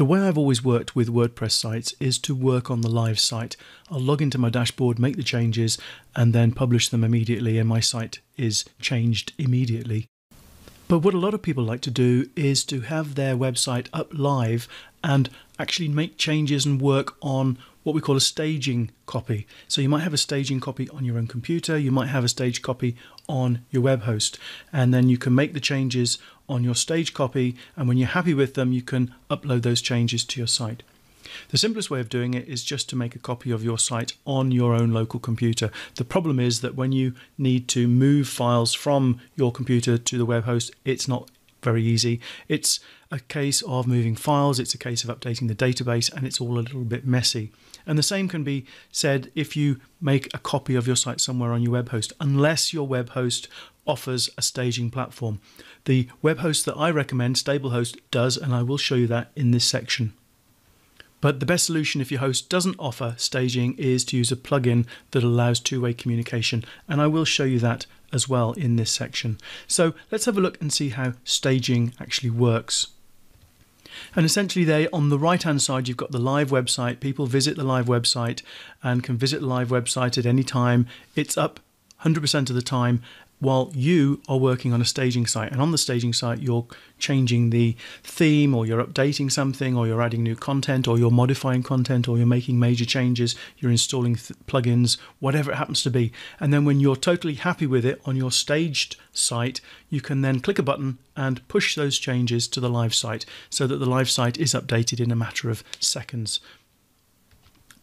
The way I've always worked with WordPress sites is to work on the live site. I'll log into my dashboard, make the changes, and then publish them immediately, and my site is changed immediately. But what a lot of people like to do is to have their website up live and actually make changes and work on what we call a staging copy. So you might have a staging copy on your own computer, you might have a stage copy on your web host, and then you can make the changes on your stage copy, and when you're happy with them, you can upload those changes to your site. The simplest way of doing it is just to make a copy of your site on your own local computer. The problem is that when you need to move files from your computer to the web host, it's not very easy. It's a case of moving files, it's a case of updating the database, and it's all a little bit messy. And the same can be said if you make a copy of your site somewhere on your web host, unless your web host offers a staging platform. The web host that I recommend, StableHost, does, and I will show you that in this section. But the best solution if your host doesn't offer staging is to use a plugin that allows two-way communication, and I will show you that as well in this section. So let's have a look and see how staging actually works. And essentially there on the right hand side you've got the live website. People visit the live website and can visit the live website at any time. It's up 100% of the time while you are working on a staging site. And on the staging site you're changing the theme, or you're updating something, or you're adding new content, or you're modifying content, or you're making major changes, you're installing plugins, whatever it happens to be. And then when you're totally happy with it on your staged site, you can then click a button and push those changes to the live site so that the live site is updated in a matter of seconds.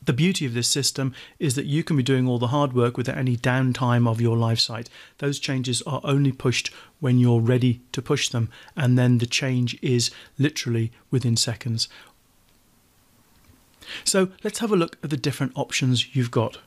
The beauty of this system is that you can be doing all the hard work without any downtime of your live site. Those changes are only pushed when you're ready to push them, and then the change is literally within seconds. So let's have a look at the different options you've got.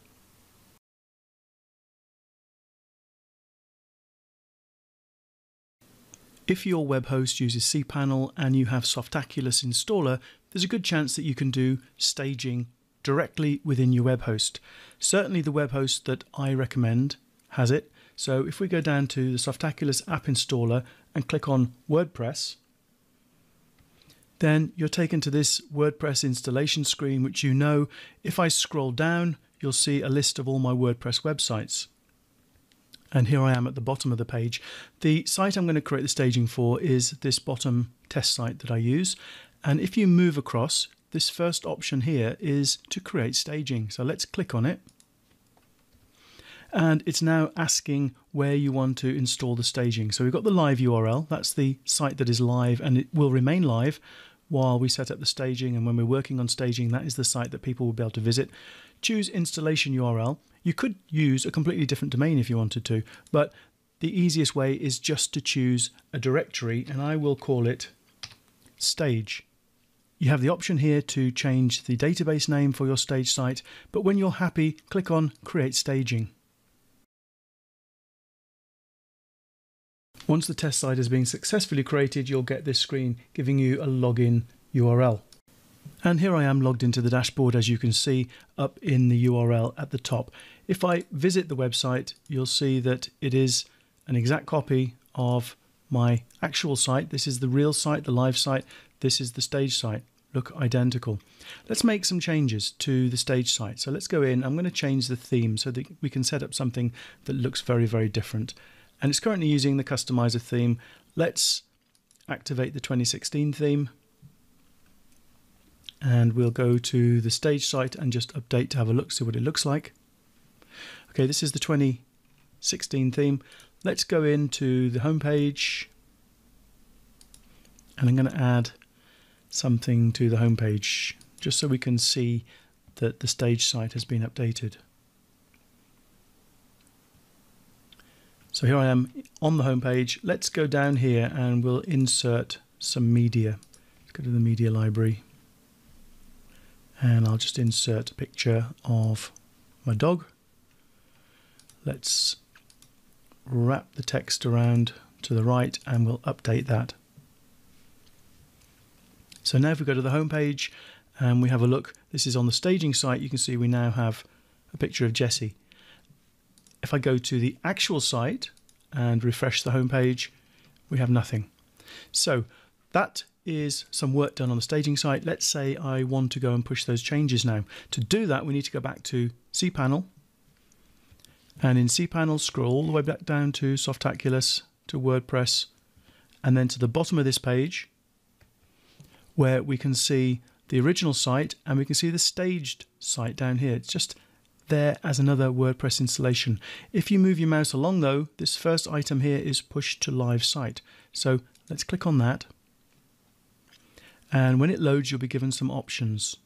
If your web host uses cPanel and you have Softaculous Installer, there's a good chance that you can do staging directly within your web host. Certainly the web host that I recommend has it. So if we go down to the Softaculous app installer and click on WordPress, then you're taken to this WordPress installation screen, which you know, if I scroll down, you'll see a list of all my WordPress websites. And here I am at the bottom of the page. The site I'm going to create the staging for is this bottom test site that I use. And if you move across, this first option here is to create staging. So let's click on it. And it's now asking where you want to install the staging. So we've got the live URL. That's the site that is live, and it will remain live while we set up the staging. And when we're working on staging, that is the site that people will be able to visit. Choose installation URL. You could use a completely different domain if you wanted to, but the easiest way is just to choose a directory, and I will call it stage. You have the option here to change the database name for your stage site, but when you're happy, click on Create Staging. Once the test site has been successfully created, you'll get this screen giving you a login URL. And here I am logged into the dashboard, as you can see up in the URL at the top. If I visit the website, you'll see that it is an exact copy of my actual site. This is the real site, the live site. This is the stage site. Look identical. Let's make some changes to the stage site. So let's go in. I'm going to change the theme so that we can set up something that looks very, very different. And it's currently using the customizer theme. Let's activate the 2016 theme. And we'll go to the stage site and just update to have a look, see what it looks like. Okay, this is the 2016 theme. Let's go into the home page. And I'm going to add something to the home page just so we can see that the stage site has been updated. So here I am on the home page. Let's go down here and we'll insert some media. Let's go to the media library and I'll just insert a picture of my dog. Let's wrap the text around to the right and we'll update that. So now if we go to the home page and we have a look, this is on the staging site, you can see we now have a picture of Jessie. If I go to the actual site and refresh the home page, we have nothing. So that is some work done on the staging site. Let's say I want to go and push those changes now. To do that, we need to go back to cPanel. And in cPanel, scroll all the way back down to Softaculous, to WordPress, and then to the bottom of this page, where we can see the original site and we can see the staged site down here. It's just there as another WordPress installation. If you move your mouse along though, this first item here is push to live site. So let's click on that. And when it loads, you'll be given some options.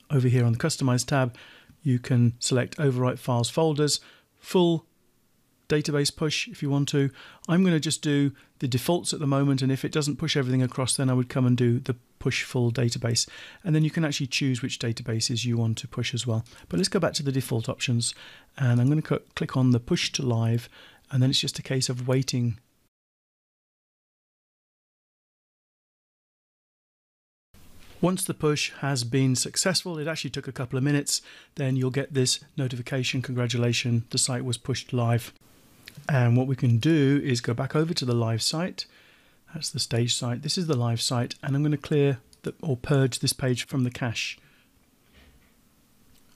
Over here on the Customize tab, you can select Overwrite Files Folders, Full Database Push if you want to. I'm going to just do the defaults at the moment, and if it doesn't push everything across, then I would come and do the Push Full Database. And then you can actually choose which databases you want to push as well. But let's go back to the default options, and I'm going to click on the Push to Live, and then it's just a case of waiting. Once the push has been successful, it actually took a couple of minutes, then you'll get this notification, congratulations, the site was pushed live. And what we can do is go back over to the live site. That's the stage site. This is the live site, and I'm going to clear or purge this page from the cache.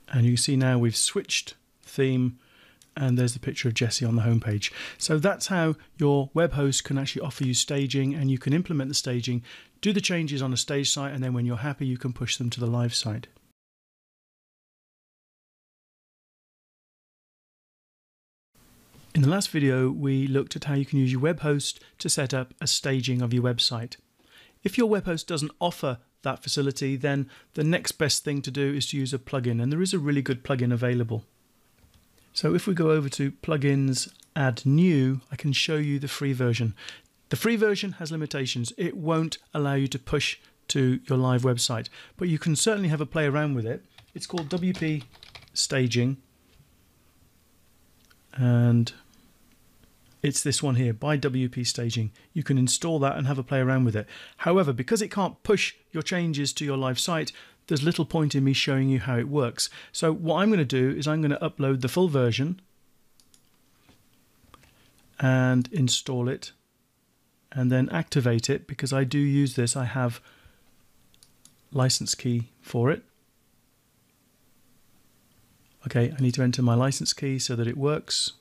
And you can see now we've switched theme, and there's the picture of Jesse on the home page. So that's how your web host can actually offer you staging, and you can implement the staging, do the changes on a stage site, and then when you're happy, you can push them to the live site. In the last video, we looked at how you can use your web host to set up a staging of your website. If your web host doesn't offer that facility, then the next best thing to do is to use a plugin, and there is a really good plugin available. So if we go over to Plugins, Add New, I can show you the free version. The free version has limitations. It won't allow you to push to your live website, but you can certainly have a play around with it. It's called WP Staging, and it's this one here, by WP Staging. You can install that and have a play around with it. However, because it can't push your changes to your live site, there's little point in me showing you how it works. So what I'm going to do is I'm going to upload the full version and install it and then activate it, because I do use this. I have license key for it. Okay, I need to enter my license key so that it works,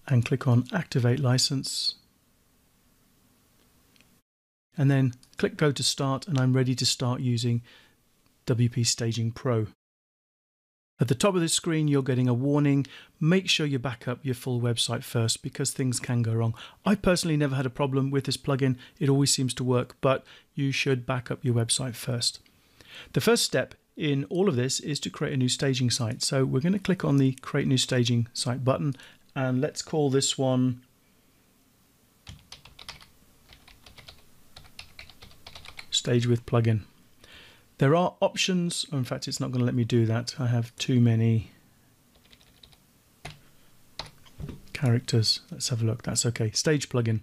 and click on Activate License, and then click Go to Start, and I'm ready to start using WP Staging Pro. At the top of the screen, you're getting a warning. Make sure you back up your full website first, because things can go wrong. I personally never had a problem with this plugin. It always seems to work, but you should back up your website first. The first step in all of this is to create a new staging site. So we're going to click on the Create New Staging Site button, and let's call this one Stage with Plugin. There are options. Oh, in fact, it's not going to let me do that. I have too many characters. Let's have a look. That's okay. Stage plugin.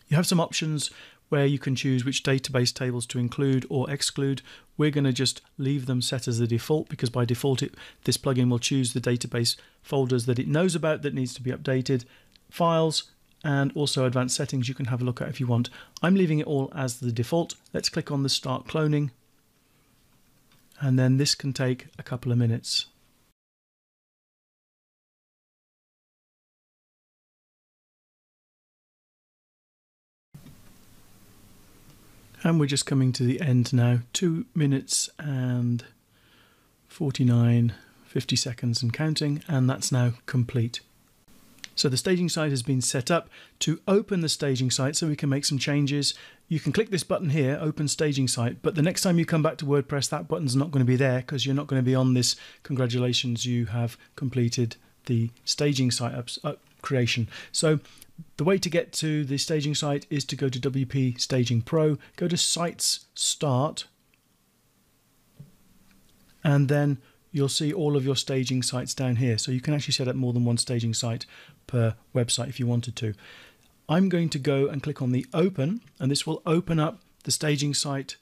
You have some options where you can choose which database tables to include or exclude. We're going to just leave them set as the default, because by default this plugin will choose the database folders that it knows about that needs to be updated, files, and also advanced settings you can have a look at if you want. I'm leaving it all as the default. Let's click on the Start Cloning, and then this can take a couple of minutes. And we're just coming to the end now. 2 minutes and 50 seconds and counting, and that's now complete. So the staging site has been set up. To open the staging site so we can make some changes, you can click this button here, Open Staging Site, but the next time you come back to WordPress, that button's not going to be there, because you're not going to be on this congratulations, you have completed the staging site creation. So the way to get to the staging site is to go to WP Staging Pro, go to Sites Start, and then you'll see all of your staging sites down here. So you can actually set up more than one staging site per website if you wanted to. I'm going to go and click on the Open, and this will open up the staging site.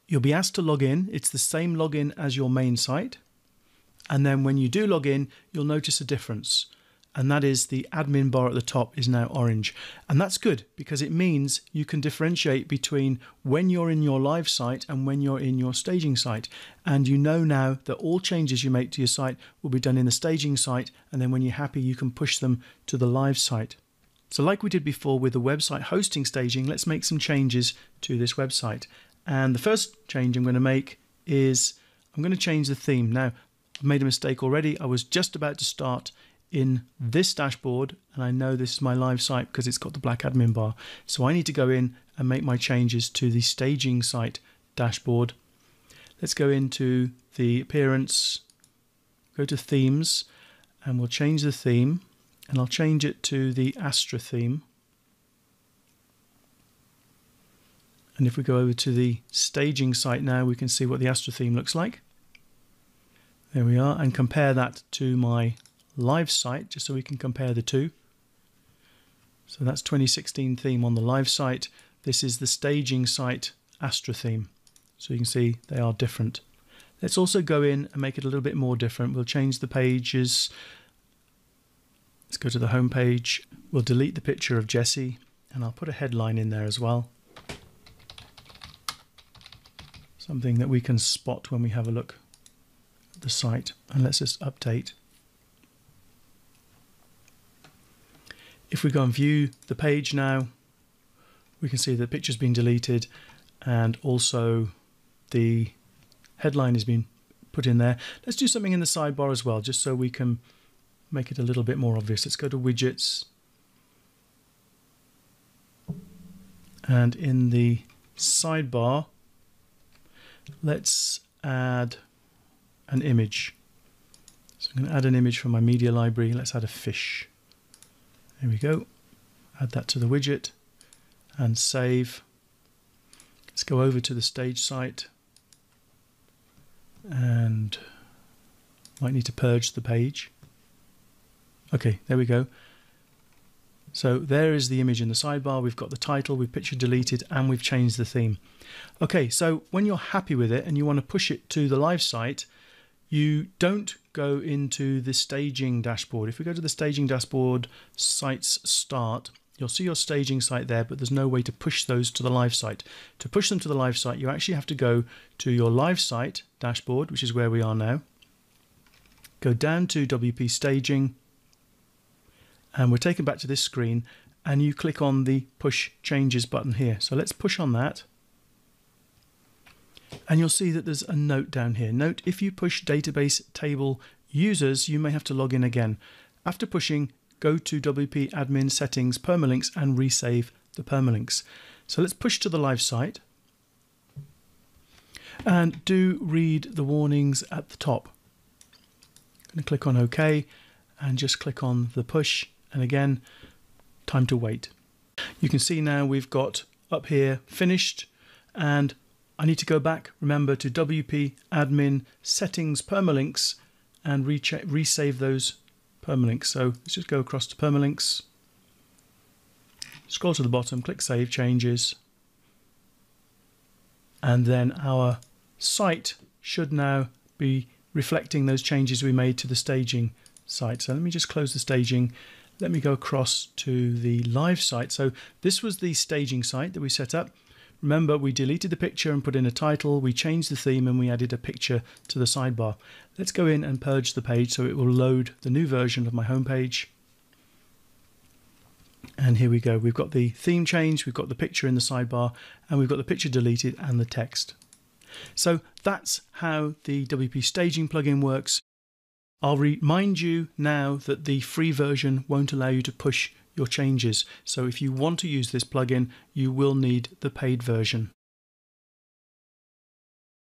You'll be asked to log in. It's the same login as your main site. And then when you do log in, you'll notice a difference. and that is the admin bar at the top is now orange. And that's good because it means you can differentiate between when you're in your live site and when you're in your staging site. And you know now that all changes you make to your site will be done in the staging site, and then when you're happy you can push them to the live site. So like we did before with the website hosting staging, let's make some changes to this website. And the first change I'm going to make is I'm going to change the theme. Now, I've made a mistake already. I was just about to start in this dashboard, and I know this is my live site because it's got the black admin bar. So I need to go in and make my changes to the staging site dashboard. Let's go into the appearance, go to themes, and we'll change the theme, and I'll change it to the Astra theme. And if we go over to the staging site now, we can see what the Astra theme looks like. There we are, and compare that to my live site just so we can compare the two. So that's 2016 theme on the live site. This is the staging site Astra theme. So you can see they are different. Let's also go in and make it a little bit more different. We'll change the pages. Let's go to the home page. We'll delete the picture of Jessie, and I'll put a headline in there as well. Something that we can spot when we have a look at the site. And let's just update. If we go and view the page now, we can see the picture's been deleted and also the headline has been put in there. Let's do something in the sidebar as well, just so we can make it a little bit more obvious. Let's go to widgets, and in the sidebar, let's add an image. So I'm going to add an image from my media library. Let's add a fish. There we go. Add that to the widget and save. Let's go over to the stage site and might need to purge the page. Okay, there we go. So there is the image in the sidebar. We've got the title, we've picture deleted, and we've changed the theme. Okay, so when you're happy with it and you want to push it to the live site, you don't go into the staging dashboard. If we go to the staging dashboard, sites start, you'll see your staging site there, but there's no way to push those to the live site. To push them to the live site, you actually have to go to your live site dashboard, which is where we are now. Go down to WP staging, and we're taken back to this screen, and you click on the push changes button here. So let's push on that. And you'll see that there's a note down here. Note, if you push database table users, you may have to log in again. After pushing, go to WP admin settings permalinks and resave the permalinks. So let's push to the live site. And do read the warnings at the top. I'm going to click on OK and just click on the push. And again, time to wait. You can see now we've got up here finished, and I need to go back, remember, to WP admin settings permalinks and resave those permalinks. So let's just go across to permalinks, scroll to the bottom, click save changes, and then our site should now be reflecting those changes we made to the staging site. So let me just close the staging. Let me go across to the live site. So this was the staging site that we set up. Remember, we deleted the picture and put in a title, we changed the theme, and we added a picture to the sidebar. Let's go in and purge the page so it will load the new version of my homepage. And here we go. We've got the theme change, we've got the picture in the sidebar, and we've got the picture deleted and the text. So that's how the WP staging plugin works. I'll remind you now that the free version won't allow you to push your changes. So if you want to use this plugin, you will need the paid version.